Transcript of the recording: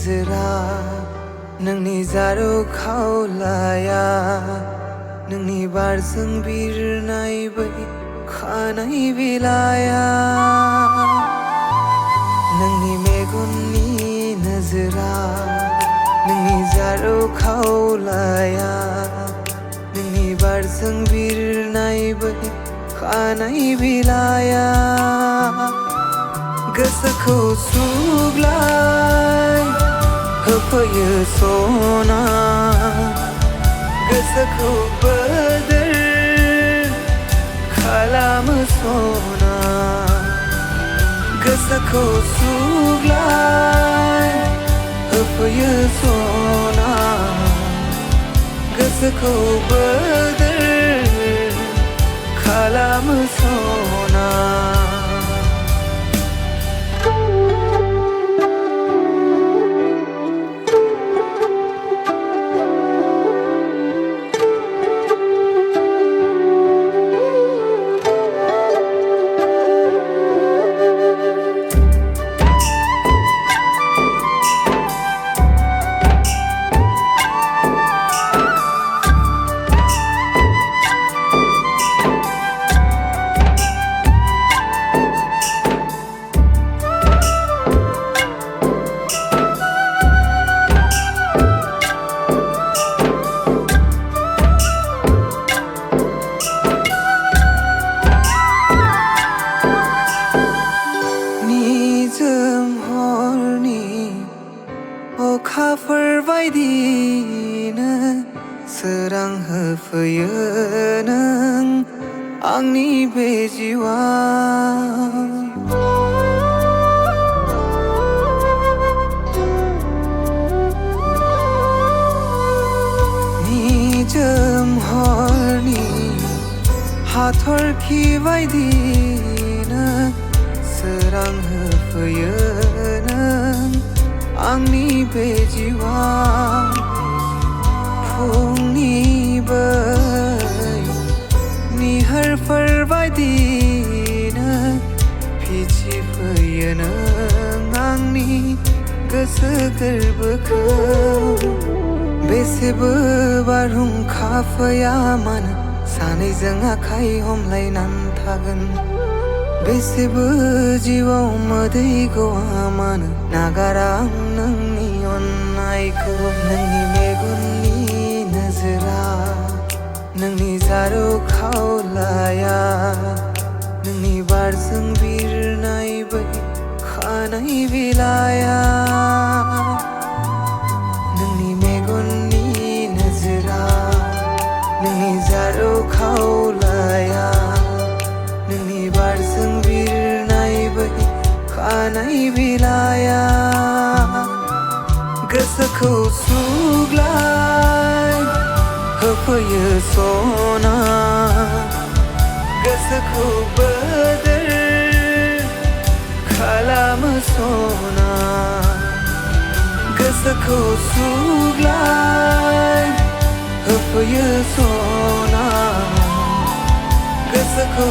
नोजोरा नोंनि जारौ खावलाया नोंनि बारजों बिरनाय बै खानाय बिलाया नोंनि मेगननि नोजोरा नोंनि जारौ खावलाया नोंनि बारजों बिरनाय बै खानाय बिलाया गोसोखौ सुग्लाय होफैयो सना गोसोखौ बोदोर खालामो सना गोसोखौ सुग्लाय होफैयो सना गोसोखौ बोदोर खालामो सना अखाफोर बायदिनो सोरां होफैयो नों आंनि बे जिउआव निजोम हरनि हाथरखि बायदिनो सोरां होफैयो नों आंनि बे जिउआव फुंनि बै निहोरफोर बायदिनो फिथिफैयो नों आंनि गोसो गोरबोखौ बेसेबो बारहुंखा फैया मानो सानैजों आखाइ हमलायनानै थागोन बेसेबो जिउआव मोदै गवा मानो नागारा आं नोंनि अननायखौ नोंनि मेगननि नोजोरा नोंनि जारौ खावलाया नोंनि बारजों बिरनाय बै खानाय बिलाया नोंनि मेगननि नोजोरा नोंनि जारौ खावलाया नोंनि बारजों बिरनाय बै खानाय बिलाया गोसोखौ सुग्लाय होफैयो सना गोसोखौ बोदोर खालामो सना गोसोखौ सुग्लाय होफैयो सना गोसोखौ